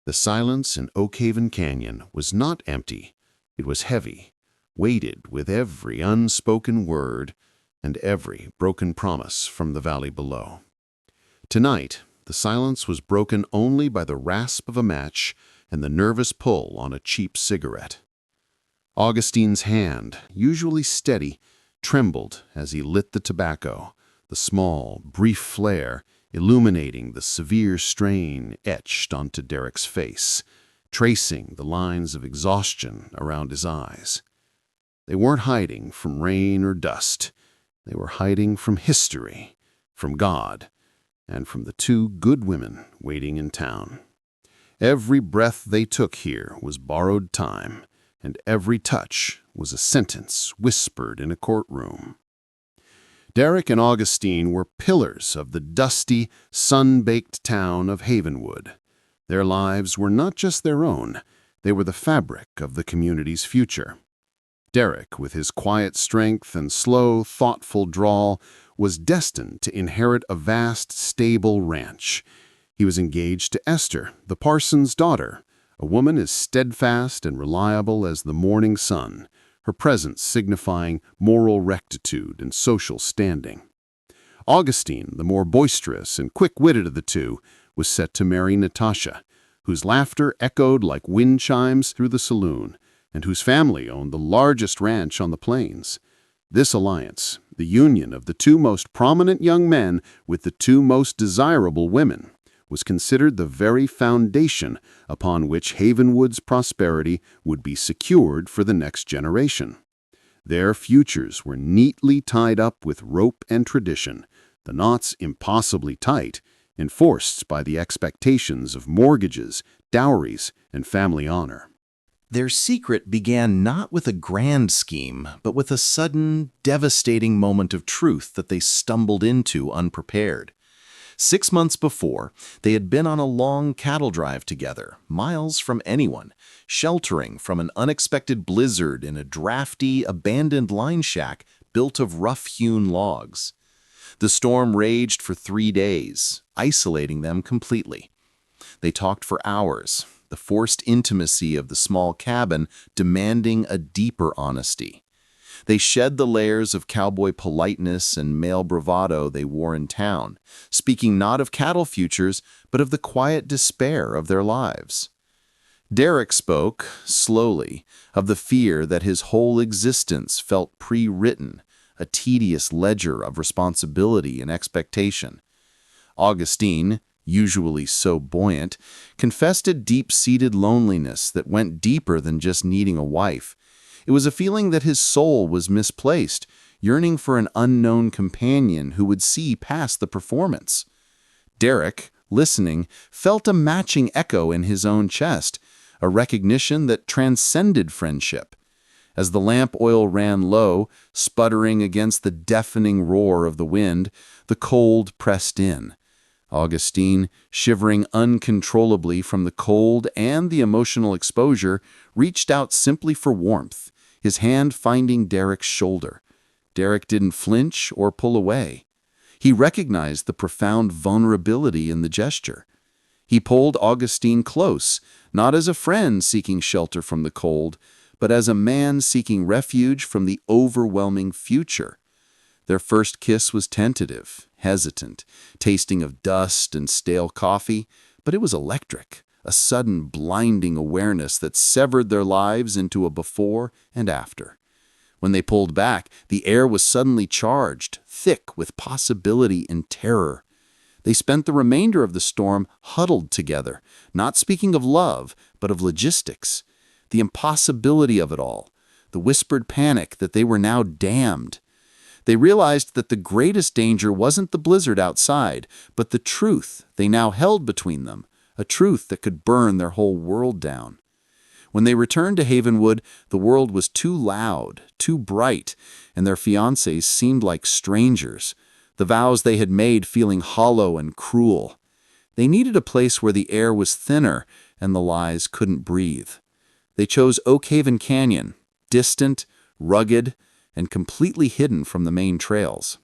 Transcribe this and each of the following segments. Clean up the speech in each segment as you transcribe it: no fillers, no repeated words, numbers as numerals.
The silence in Oak Haven Canyon was not empty. It was heavy, weighted with every unspoken word and every broken promise from the valley below. Tonight, the silence was broken only by the rasp of a match and the nervous pull on a cheap cigarette. Augustine's hand, usually steady, trembled as he lit the tobacco, the small, brief flare illuminating the severe strain etched onto Derrick's face, tracing the lines of exhaustion around his eyes. They weren't hiding from rain or dust. They were hiding from history, from God, and from the two good women waiting in town. Every breath they took here was borrowed time, and every touch was a sentence whispered in a courtroom. Derrick and Augustine were pillars of the dusty, sun-baked town of Havenwood. Their lives were not just their own, they were the fabric of the community's future. Derrick, with his quiet strength and slow, thoughtful drawl, was destined to inherit a vast, stable ranch. He was engaged to Esther, the parson's daughter, a woman as steadfast and reliable as the morning sun, her presence signifying moral rectitude and social standing. Augustine, the more boisterous and quick-witted of the two, was set to marry Natasha, whose laughter echoed like wind chimes through the saloon, and whose family owned the largest ranch on the plains. This alliance, the union of the two most prominent young men with the two most desirable women, was considered the very foundation upon which Havenwood's prosperity would be secured for the next generation. Their futures were neatly tied up with rope and tradition, the knots impossibly tight, enforced by the expectations of mortgages, dowries, and family honor. Their secret began not with a grand scheme, but with a sudden, devastating moment of truth that they stumbled into unprepared. 6 months before, they had been on a long cattle drive together, miles from anyone, sheltering from an unexpected blizzard in a drafty, abandoned line shack built of rough-hewn logs. The storm raged for 3 days, isolating them completely. They talked for hours, the forced intimacy of the small cabin demanding a deeper honesty. They shed the layers of cowboy politeness and male bravado they wore in town, speaking not of cattle futures, but of the quiet despair of their lives. Derrick spoke, slowly, of the fear that his whole existence felt pre-written, a tedious ledger of responsibility and expectation. Augustine, usually so buoyant, confessed a deep-seated loneliness that went deeper than just needing a wife. It was a feeling that his soul was misplaced, yearning for an unknown companion who would see past the performance. Derrick, listening, felt a matching echo in his own chest, a recognition that transcended friendship. As the lamp oil ran low, sputtering against the deafening roar of the wind, the cold pressed in. Augustine, shivering uncontrollably from the cold and the emotional exposure, reached out simply for warmth, his hand finding Derrick's shoulder. Derrick didn't flinch or pull away. He recognized the profound vulnerability in the gesture. He pulled Augustine close, not as a friend seeking shelter from the cold, but as a man seeking refuge from the overwhelming future. Their first kiss was tentative, hesitant, tasting of dust and stale coffee, but it was electric, a sudden blinding awareness that severed their lives into a before and after. When they pulled back, the air was suddenly charged, thick with possibility and terror. They spent the remainder of the storm huddled together, not speaking of love, but of logistics, the impossibility of it all, the whispered panic that they were now damned. They realized that the greatest danger wasn't the blizzard outside, but the truth they now held between them, a truth that could burn their whole world down. When they returned to Havenwood, the world was too loud, too bright, and their fiancés seemed like strangers, the vows they had made feeling hollow and cruel. They needed a place where the air was thinner and the lies couldn't breathe. They chose Oak Haven Canyon, distant, rugged, and completely hidden from the main trails.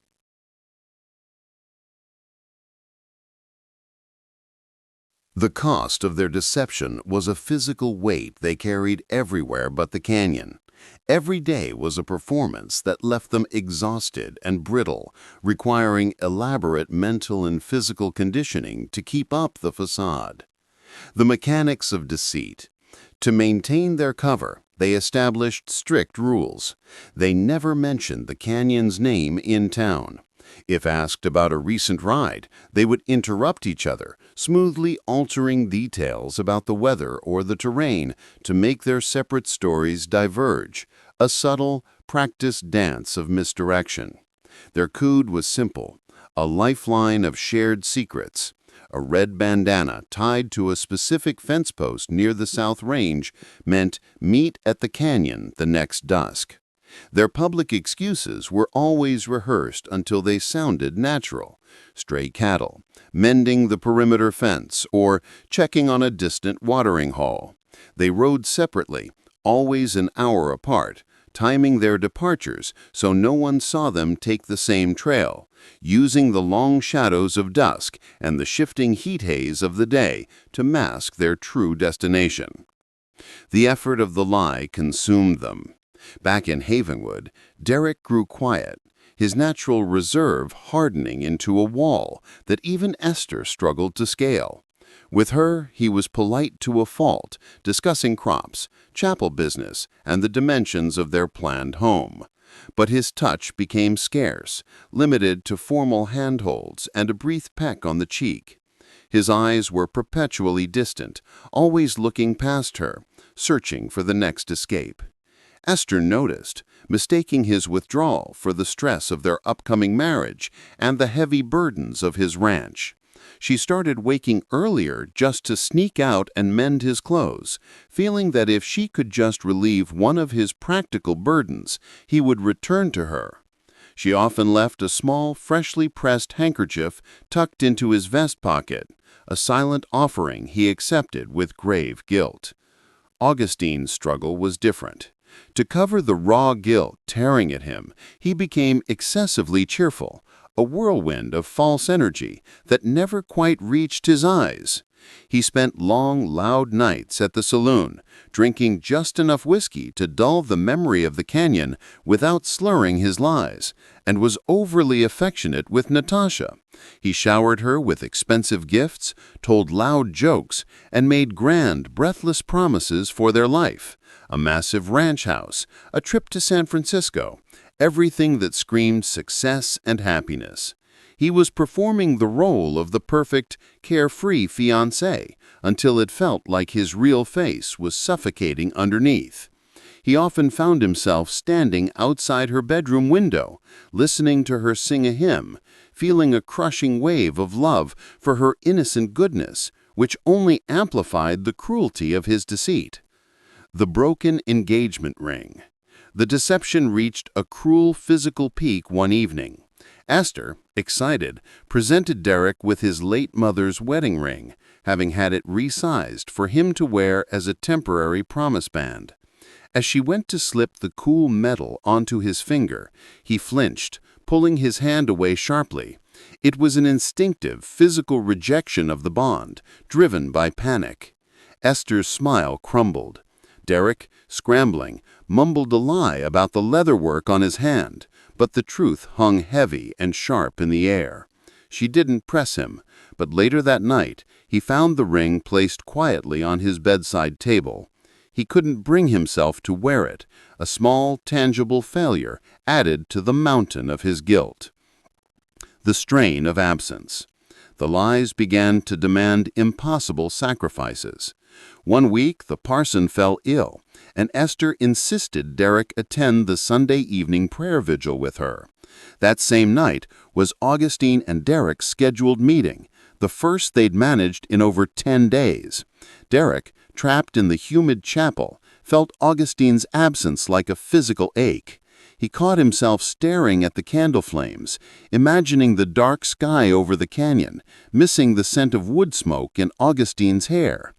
The cost of their deception was a physical weight they carried everywhere but the canyon. Every day was a performance that left them exhausted and brittle, requiring elaborate mental and physical conditioning to keep up the facade. The mechanics of deceit. To maintain their cover, they established strict rules. They never mentioned the canyon's name in town. If asked about a recent ride, they would interrupt each other, smoothly altering details about the weather or the terrain to make their separate stories diverge, a subtle, practiced dance of misdirection. Their code was simple, a lifeline of shared secrets. A red bandana tied to a specific fence post near the South Range meant meet at the canyon the next dusk. Their public excuses were always rehearsed until they sounded natural. Stray cattle, mending the perimeter fence, or checking on a distant watering hole. They rode separately, always an hour apart, timing their departures so no one saw them take the same trail, using the long shadows of dusk and the shifting heat haze of the day to mask their true destination. The effort of the lie consumed them. Back in Havenwood, Derrick grew quiet, his natural reserve hardening into a wall that even Esther struggled to scale. With her, he was polite to a fault, discussing crops, chapel business, and the dimensions of their planned home. But his touch became scarce, limited to formal handholds and a brief peck on the cheek. His eyes were perpetually distant, always looking past her, searching for the next escape. Esther noticed, mistaking his withdrawal for the stress of their upcoming marriage and the heavy burdens of his ranch. She started waking earlier just to sneak out and mend his clothes, feeling that if she could just relieve one of his practical burdens, he would return to her. She often left a small, freshly pressed handkerchief tucked into his vest pocket, a silent offering he accepted with grave guilt. Augustine's struggle was different. To cover the raw guilt tearing at him, he became excessively cheerful, a whirlwind of false energy that never quite reached his eyes. He spent long, loud nights at the saloon, drinking just enough whiskey to dull the memory of the canyon without slurring his lies, and was overly affectionate with Natasha. He showered her with expensive gifts, told loud jokes, and made grand, breathless promises for their life. A massive ranch house, a trip to San Francisco, everything that screamed success and happiness. He was performing the role of the perfect, carefree fiancé until it felt like his real face was suffocating underneath. He often found himself standing outside her bedroom window, listening to her sing a hymn, feeling a crushing wave of love for her innocent goodness, which only amplified the cruelty of his deceit. The broken engagement ring. The deception reached a cruel physical peak one evening. Esther, excited, presented Derrick with his late mother's wedding ring, having had it resized for him to wear as a temporary promise band. As she went to slip the cool metal onto his finger, he flinched, pulling his hand away sharply. It was an instinctive, physical rejection of the bond, driven by panic. Esther's smile crumbled. Derrick, scrambling, mumbled a lie about the leatherwork on his hand, but the truth hung heavy and sharp in the air. She didn't press him, but later that night he found the ring placed quietly on his bedside table. He couldn't bring himself to wear it, a small, tangible failure added to the mountain of his guilt. The strain of absence. The lies began to demand impossible sacrifices. One week the parson fell ill, and Esther insisted Derrick attend the Sunday evening prayer vigil with her. That same night was Augustine and Derrick's scheduled meeting, the first they'd managed in over 10 days. Derrick, trapped in the humid chapel, felt Augustine's absence like a physical ache. He caught himself staring at the candle flames, imagining the dark sky over the canyon, missing the scent of wood smoke in Augustine's hair.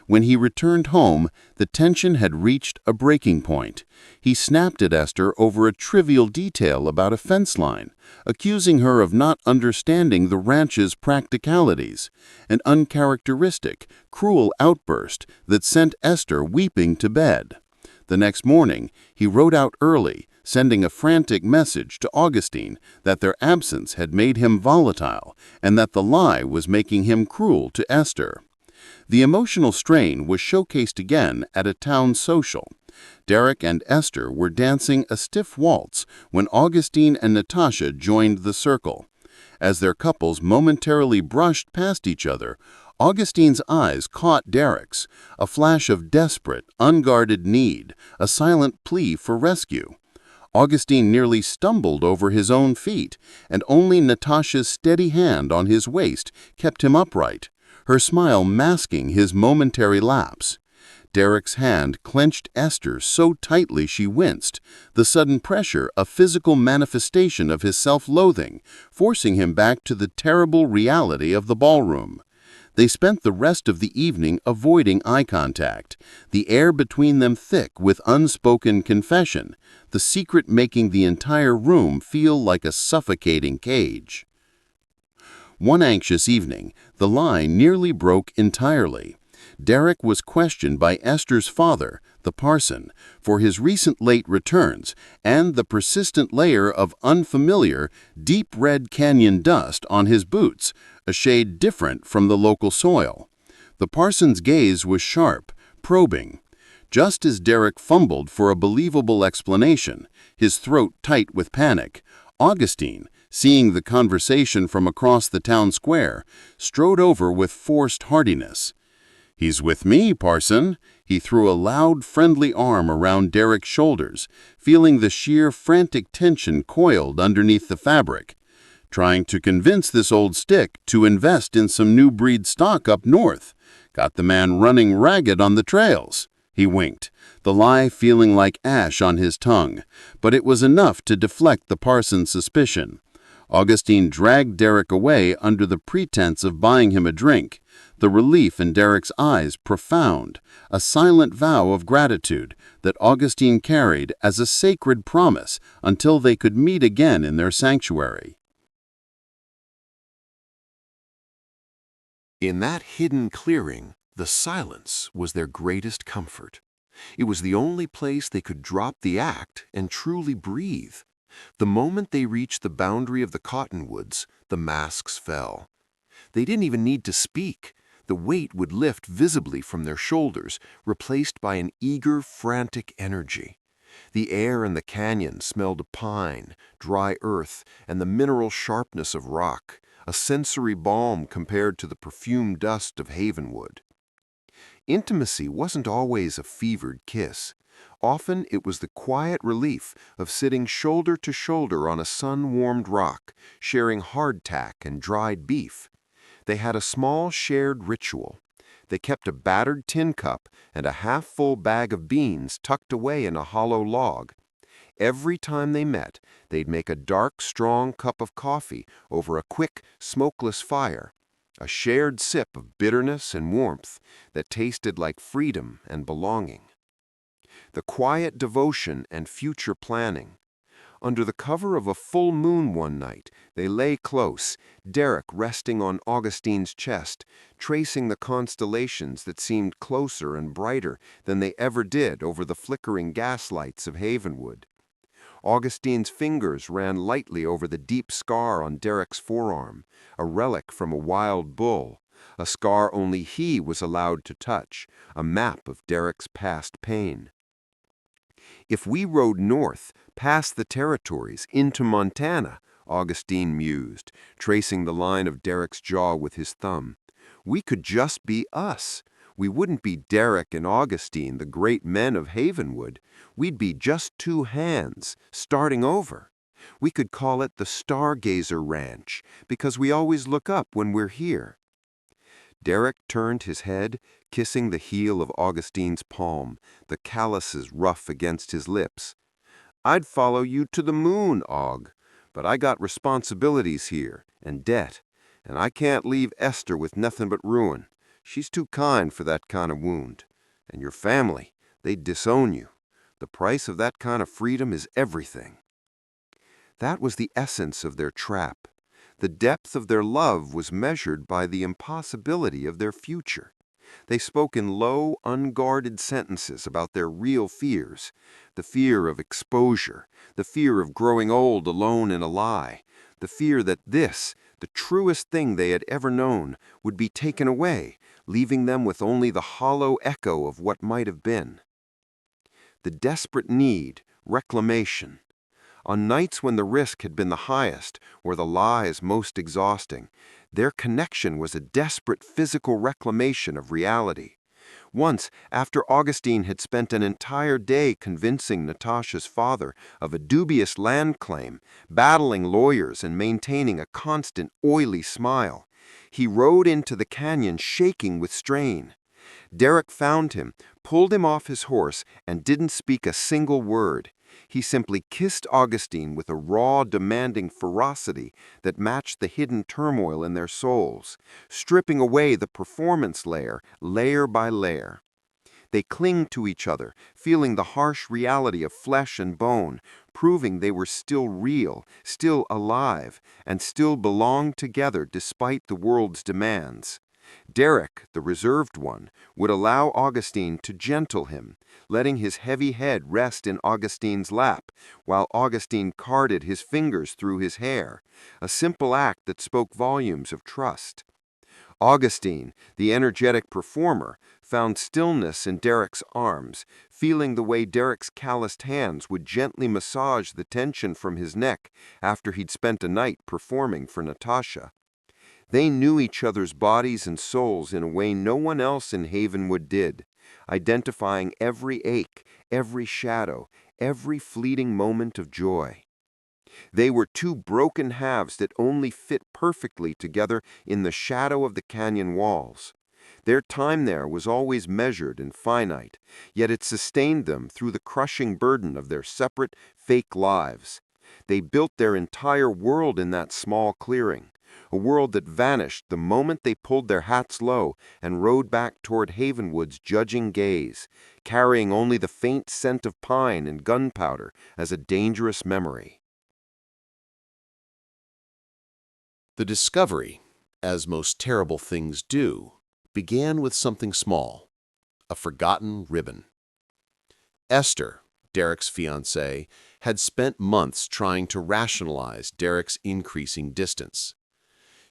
When he returned home, the tension had reached a breaking point. He snapped at Esther over a trivial detail about a fence line, accusing her of not understanding the ranch's practicalities, an uncharacteristic, cruel outburst that sent Esther weeping to bed. The next morning, he rode out early, sending a frantic message to Augustine that their absence had made him volatile and that the lie was making him cruel to Esther. The emotional strain was showcased again at a town social. Derrick and Esther were dancing a stiff waltz when Augustine and Natasha joined the circle. As their couples momentarily brushed past each other, Augustine's eyes caught Derrick's, a flash of desperate, unguarded need, a silent plea for rescue. Augustine nearly stumbled over his own feet, and only Natasha's steady hand on his waist kept him upright, her smile masking his momentary lapse. Derrick's hand clenched Esther's so tightly she winced, the sudden pressure a physical manifestation of his self-loathing, forcing him back to the terrible reality of the ballroom. They spent the rest of the evening avoiding eye contact, the air between them thick with unspoken confession, the secret making the entire room feel like a suffocating cage. One anxious evening, the line nearly broke entirely. Derrick was questioned by Esther's father, the parson, for his recent late returns and the persistent layer of unfamiliar, deep red canyon dust on his boots, a shade different from the local soil. The parson's gaze was sharp, probing. Just as Derrick fumbled for a believable explanation, his throat tight with panic, Augustine, seeing the conversation from across the town square, strode over with forced heartiness. "He's with me, parson." He threw a loud, friendly arm around Derrick's shoulders, feeling the sheer, frantic tension coiled underneath the fabric. "Trying to convince this old stick to invest in some new breed stock up north. Got the man running ragged on the trails." He winked, the lie feeling like ash on his tongue, but it was enough to deflect the parson's suspicion. Augustine dragged Derrick away under the pretense of buying him a drink, the relief in Derrick's eyes profound, a silent vow of gratitude that Augustine carried as a sacred promise until they could meet again in their sanctuary. In that hidden clearing, the silence was their greatest comfort. It was the only place they could drop the act and truly breathe. The moment they reached the boundary of the cottonwoods, the masks fell. They didn't even need to speak. The weight would lift visibly from their shoulders, replaced by an eager, frantic energy. The air in the canyon smelled of pine, dry earth, and the mineral sharpness of rock, a sensory balm compared to the perfumed dust of Havenwood. Intimacy wasn't always a fevered kiss. Often it was the quiet relief of sitting shoulder to shoulder on a sun-warmed rock, sharing hardtack and dried beef. They had a small shared ritual. They kept a battered tin cup and a half-full bag of beans tucked away in a hollow log. Every time they met, they'd make a dark, strong cup of coffee over a quick, smokeless fire, a shared sip of bitterness and warmth that tasted like freedom and belonging. The quiet devotion and future planning. Under the cover of a full moon one night, they lay close, Derrick resting on Augustine's chest, tracing the constellations that seemed closer and brighter than they ever did over the flickering gaslights of Havenwood. Augustine's fingers ran lightly over the deep scar on Derrick's forearm, a relic from a wild bull, a scar only he was allowed to touch, a map of Derrick's past pain. "If we rode north, past the territories, into Montana," Augustine mused, tracing the line of Derrick's jaw with his thumb, "we could just be us. We wouldn't be Derrick and Augustine, the great men of Havenwood. We'd be just two hands, starting over. We could call it the Stargazer Ranch, because we always look up when we're here." Derrick turned his head, kissing the heel of Augustine's palm, the calluses rough against his lips. "I'd follow you to the moon, Aug, but I got responsibilities here, and debt, and I can't leave Esther with nothing but ruin. She's too kind for that kind of wound. And your family, they'd disown you. The price of that kind of freedom is everything." That was the essence of their trap. The depth of their love was measured by the impossibility of their future. They spoke in low, unguarded sentences about their real fears: the fear of exposure, the fear of growing old alone in a lie, the fear that this, the truest thing they had ever known, would be taken away, leaving them with only the hollow echo of what might have been. The desperate need, reclamation. On nights when the risk had been the highest, or the lies most exhausting, their connection was a desperate physical reclamation of reality. Once, after Augustine had spent an entire day convincing Natasha's father of a dubious land claim, battling lawyers and maintaining a constant oily smile, he rode into the canyon shaking with strain. Derrick found him, pulled him off his horse, and didn't speak a single word. He simply kissed Augustine with a raw, demanding ferocity that matched the hidden turmoil in their souls, stripping away the performance layer, layer by layer. They clinged to each other, feeling the harsh reality of flesh and bone, proving they were still real, still alive, and still belonged together despite the world's demands. Derrick, the reserved one, would allow Augustine to gentle him, letting his heavy head rest in Augustine's lap, while Augustine carded his fingers through his hair, a simple act that spoke volumes of trust. Augustine, the energetic performer, found stillness in Derrick's arms, feeling the way Derrick's calloused hands would gently massage the tension from his neck after he'd spent a night performing for Natasha. They knew each other's bodies and souls in a way no one else in Havenwood did, identifying every ache, every shadow, every fleeting moment of joy. They were two broken halves that only fit perfectly together in the shadow of the canyon walls. Their time there was always measured and finite, yet it sustained them through the crushing burden of their separate, fake lives. They built their entire world in that small clearing, a world that vanished the moment they pulled their hats low and rode back toward Havenwood's judging gaze, carrying only the faint scent of pine and gunpowder as a dangerous memory. The discovery, as most terrible things do, began with something small, a forgotten ribbon. Esther, Derrick's fiancée, had spent months trying to rationalize Derrick's increasing distance.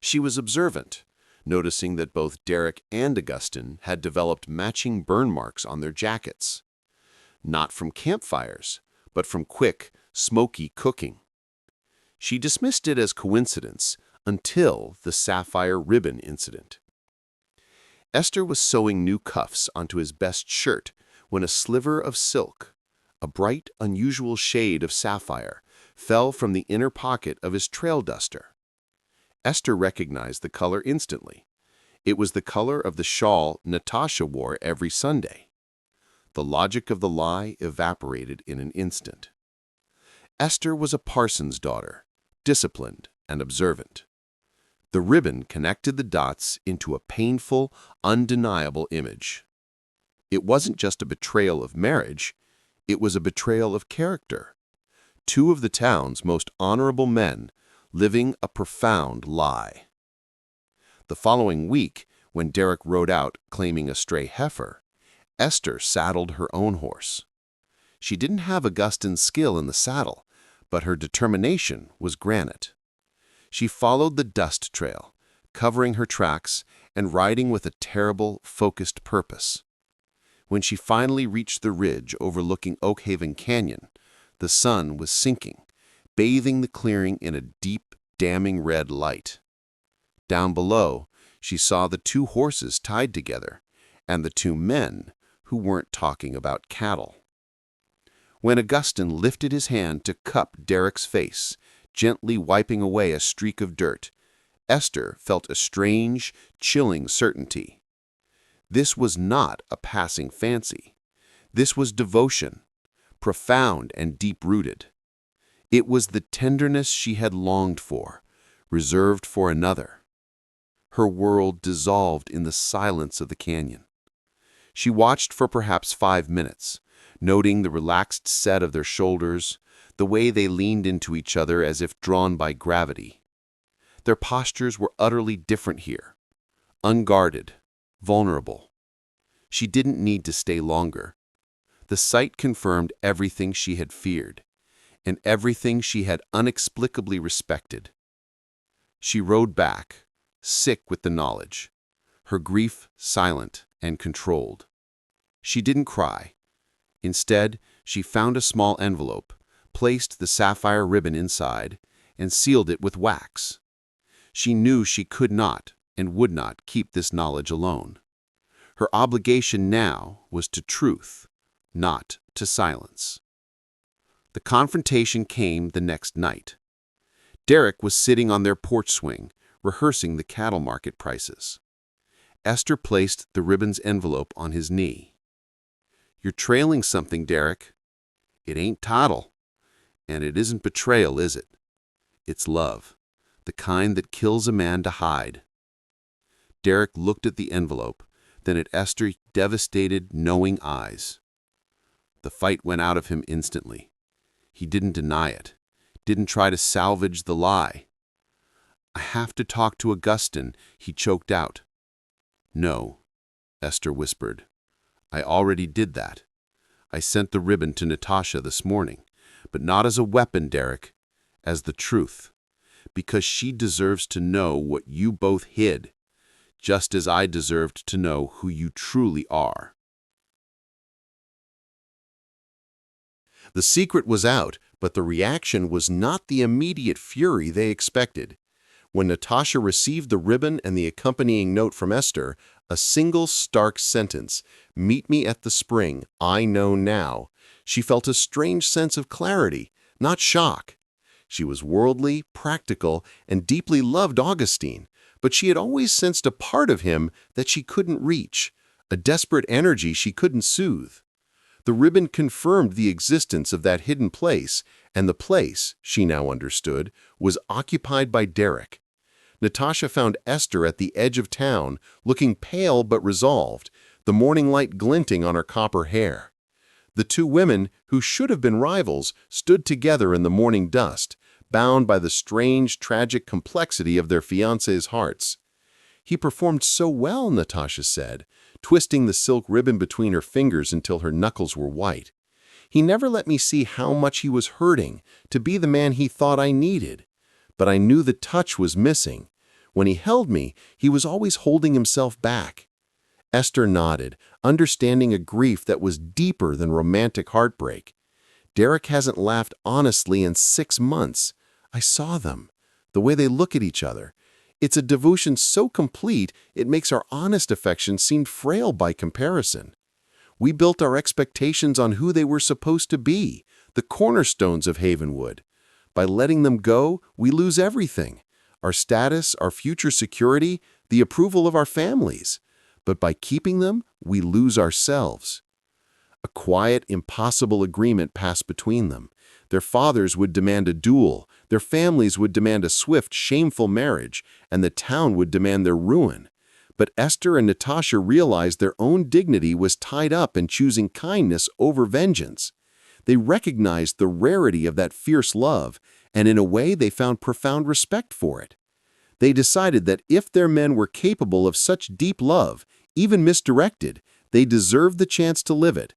She was observant, noticing that both Derrick and Augustine had developed matching burn marks on their jackets. Not from campfires, but from quick, smoky cooking. She dismissed it as coincidence until the sapphire ribbon incident. Esther was sewing new cuffs onto his best shirt when a sliver of silk, a bright, unusual shade of sapphire, fell from the inner pocket of his trail duster. Esther recognized the color instantly. It was the color of the shawl Natasha wore every Sunday. The logic of the lie evaporated in an instant. Esther was a parson's daughter, disciplined and observant. The ribbon connected the dots into a painful, undeniable image. It wasn't just a betrayal of marriage, it was a betrayal of character. Two of the town's most honorable men living a profound lie. The following week, when Derrick rode out claiming a stray heifer, Esther saddled her own horse. She didn't have Augustine's skill in the saddle, but her determination was granite. She followed the dust trail, covering her tracks and riding with a terrible, focused purpose. When she finally reached the ridge overlooking Oakhaven Canyon, the sun was sinking, bathing the clearing in a deep, damning red light. Down below, she saw the two horses tied together, and the two men who weren't talking about cattle. When Augustine lifted his hand to cup Derrick's face, gently wiping away a streak of dirt, Esther felt a strange, chilling certainty. This was not a passing fancy. This was devotion, profound and deep-rooted. It was the tenderness she had longed for, reserved for another. Her world dissolved in the silence of the canyon. She watched for perhaps 5 minutes, noting the relaxed set of their shoulders, the way they leaned into each other as if drawn by gravity. Their postures were utterly different here. Unguarded, vulnerable. She didn't need to stay longer. The sight confirmed everything she had feared, and everything she had inexplicably respected. She rode back, sick with the knowledge, her grief silent and controlled. She didn't cry. Instead, she found a small envelope, placed the sapphire ribbon inside, and sealed it with wax. She knew she could not and would not keep this knowledge alone. Her obligation now was to truth, not to silence. The confrontation came the next night. Derrick was sitting on their porch swing, rehearsing the cattle market prices. Esther placed the ribbon's envelope on his knee. "You're trailing something, Derrick. It ain't tattle. And it isn't betrayal, is it? It's love, the kind that kills a man to hide." Derrick looked at the envelope, then at Esther's devastated, knowing eyes. The fight went out of him instantly. He didn't deny it, didn't try to salvage the lie. "I have to talk to Augustine," he choked out. "No," Esther whispered. "I already did that. I sent the ribbon to Natasha this morning, but not as a weapon, Derrick, as the truth, because she deserves to know what you both hid, just as I deserved to know who you truly are." The secret was out, but the reaction was not the immediate fury they expected. When Natasha received the ribbon and the accompanying note from Esther, a single stark sentence, "Meet me at the spring, I know now," she felt a strange sense of clarity, not shock. She was worldly, practical, and deeply loved Augustine, but she had always sensed a part of him that she couldn't reach, a desperate energy she couldn't soothe. The ribbon confirmed the existence of that hidden place, and the place, she now understood, was occupied by Derrick. Natasha found Esther at the edge of town, looking pale but resolved, the morning light glinting on her copper hair. The two women, who should have been rivals, stood together in the morning dust, bound by the strange, tragic complexity of their fiancés' hearts. "He performed so well," Natasha said, twisting the silk ribbon between her fingers until her knuckles were white. "He never let me see how much he was hurting to be the man he thought I needed. But I knew the touch was missing. When he held me, he was always holding himself back." Esther nodded, understanding a grief that was deeper than romantic heartbreak. "Derrick hasn't laughed honestly in 6 months. I saw them, the way they look at each other. It's a devotion so complete it makes our honest affection seem frail by comparison. We built our expectations on who they were supposed to be, the cornerstones of Havenwood. By letting them go, we lose everything: our status, our future security, the approval of our families. But by keeping them, we lose ourselves." A quiet, impossible agreement passed between them. Their fathers would demand a duel, their families would demand a swift, shameful marriage, and the town would demand their ruin. But Esther and Natasha realized their own dignity was tied up in choosing kindness over vengeance. They recognized the rarity of that fierce love, and in a way they found profound respect for it. They decided that if their men were capable of such deep love, even misdirected, they deserved the chance to live it.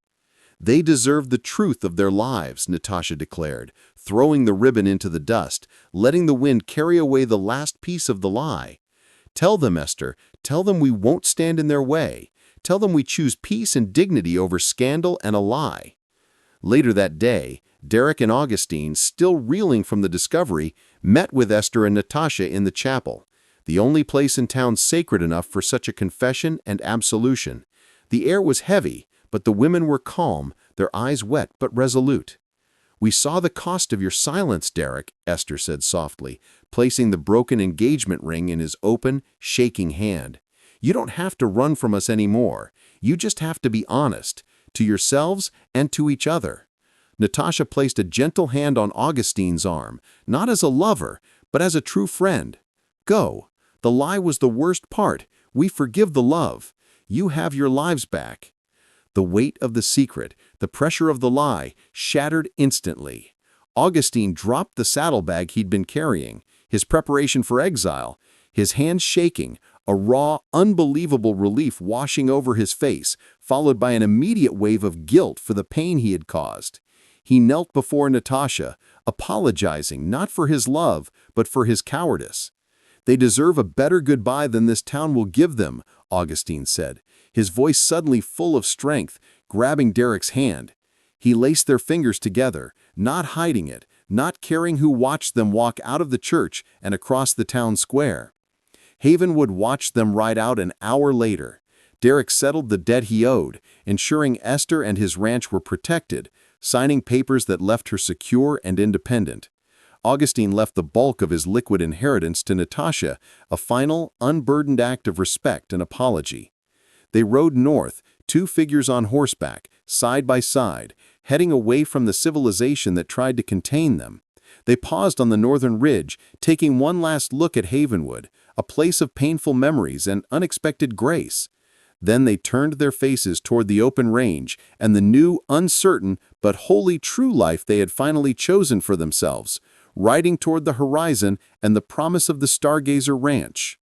"They deserve the truth of their lives," Natasha declared, throwing the ribbon into the dust, letting the wind carry away the last piece of the lie. "Tell them, Esther, tell them we won't stand in their way. Tell them we choose peace and dignity over scandal and a lie." Later that day, Derrick and Augustine, still reeling from the discovery, met with Esther and Natasha in the chapel, the only place in town sacred enough for such a confession and absolution. The air was heavy, but the women were calm, their eyes wet but resolute. "We saw the cost of your silence, Derrick," Esther said softly, placing the broken engagement ring in his open, shaking hand. "You don't have to run from us anymore. You just have to be honest, to yourselves and to each other." Natasha placed a gentle hand on Augustine's arm, not as a lover, but as a true friend. "Go. The lie was the worst part. We forgive the love. You have your lives back." The weight of the secret, the pressure of the lie, shattered instantly. Augustine dropped the saddlebag he'd been carrying, his preparation for exile, his hands shaking, a raw, unbelievable relief washing over his face, followed by an immediate wave of guilt for the pain he had caused. He knelt before Natasha, apologizing not for his love, but for his cowardice. "They deserve a better goodbye than this town will give them," Augustine said, his voice suddenly full of strength, grabbing Derrick's hand. He laced their fingers together, not hiding it, not caring who watched them walk out of the church and across the town square. Havenwood watched them ride out an hour later. Derrick settled the debt he owed, ensuring Esther and his ranch were protected, signing papers that left her secure and independent. Augustine left the bulk of his liquid inheritance to Natasha, a final, unburdened act of respect and apology. They rode north, two figures on horseback, side by side, heading away from the civilization that tried to contain them. They paused on the northern ridge, taking one last look at Havenwood, a place of painful memories and unexpected grace. Then they turned their faces toward the open range and the new, uncertain, but wholly true life they had finally chosen for themselves, riding toward the horizon and the promise of the Stargazer Ranch.